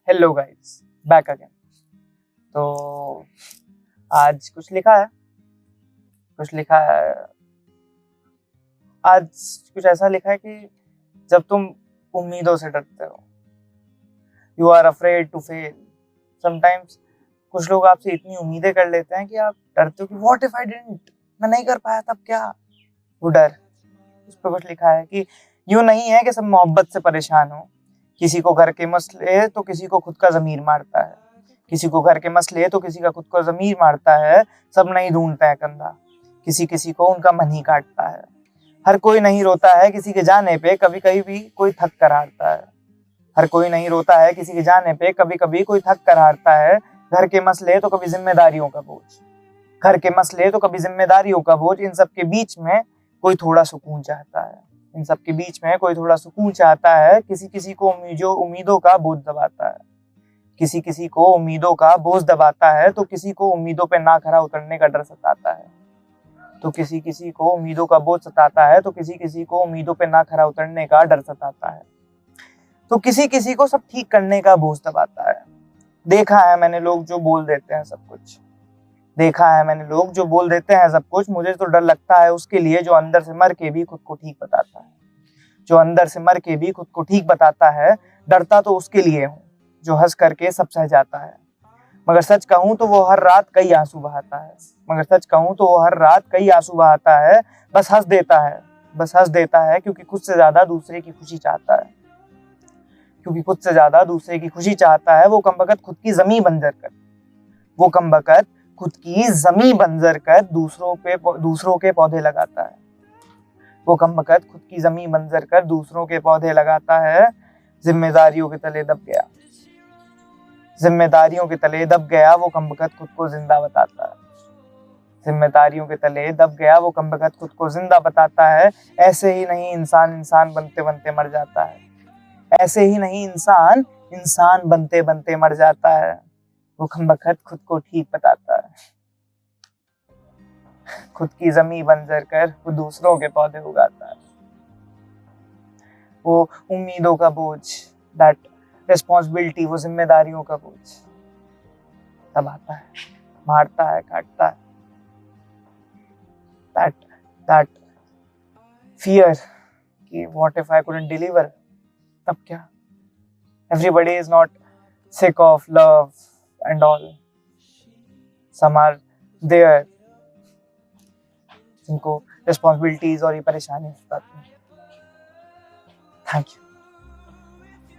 Hello guys, back again. तो आज कुछ लिखा है आज कुछ ऐसा लिखा है कि जब तुम उम्मीदों से डरते हो, you are afraid to fail. Sometimes कुछ लोग आपसे इतनी उम्मीदें कर लेते हैं कि आप डरते हो कि व्हाट इफ आई डिडंट, मैं नहीं कर पाया तब क्या। वो डर, उस पर कुछ लिखा है कि यूं नहीं है कि सब मोहब्बत से परेशान हो। किसी को घर के मसले तो किसी को खुद का ज़मीर मारता है, किसी को घर के मसले तो किसी का खुद को ज़मीर मारता है। सब नहीं ढूंढता है कंधा, किसी किसी को उनका मन ही काटता है। हर कोई नहीं रोता है किसी के जाने पे, कभी कभी भी कोई थक कर हारता है। हर कोई नहीं रोता है किसी के जाने पे, कभी कभी कोई थक कर हारता है। घर के मसले तो कभी जिम्मेदारियों का बोझ, घर के मसले तो कभी जिम्मेदारियों का बोझ। इन सब के बीच में कोई थोड़ा सुकून चाहता है, इन सब के बीच में कोई थोड़ा सुकून चाहता है। किसी किसी को जो उम्मीदों का बोझ दबाता है, किसी किसी को उम्मीदों का बोझ दबाता है। तो किसी को उम्मीदों पे ना खरा उतरने का डर सताता है, तो किसी किसी को उम्मीदों का बोझ सताता है। तो किसी किसी को उम्मीदों पे ना खरा उतरने का डर सताता है। तो किसी किसी को सब ठीक करने का बोझ दबाता है। देखा है मैंने लोग जो बोल देते हैं सब कुछ, देखा है मैंने लोग जो बोल देते हैं सब कुछ। मुझे तो डर लगता है उसके लिए जो अंदर से मर के भी खुद को ठीक बताता है, जो अंदर से मर के भी खुद को ठीक बताता है। डरता तो उसके लिए हूँ जो हंस करके सब सह जाता है, मगर सच कहूँ तो वो हर रात कई आंसू बहाता है। मगर सच कहूँ तो वो हर रात कई आंसू बहाता है। बस हंस देता है, बस हंस देता है, क्योंकि खुद से ज्यादा दूसरे की खुशी चाहता है, क्योंकि खुद से ज्यादा दूसरे की खुशी चाहता है। वो कमबख्त खुद की जमी बंजर कर, वो कमबख्त खुद की जमी बंजर कर दूसरों के पौधे लगाता है। वो कमबख्त खुद की जमी बंजर कर दूसरों के पौधे लगाता है। जिम्मेदारियों के तले दब गया, जिम्मेदारियों के तले दब गया वो कमबख्त खुद को जिंदा बताता है। जिम्मेदारियों के तले दब गया वो कमबख्त खुद को जिंदा बताता है। ऐसे ही नहीं इंसान इंसान बनते बनते मर जाता है, ऐसे ही नहीं इंसान इंसान बनते बनते मर जाता है। वो कमबख्त खुद को ठीक बताता है, खुद की जमी बंजर कर वो दूसरों के पौधे उगाता है। वो उम्मीदों का बोझ, दैट रिस्पॉन्सिबिलिटी, वो जिम्मेदारियों का बोझ दबाता है, मारता है, काटता है। दैट फियर कि what if I couldn't deliver, तब क्या। Everybody is not sick of love and all. Some are there जिनको रिस्पॉन्सिबिलिटीज और ये परेशानी सताती हैं। Thank you.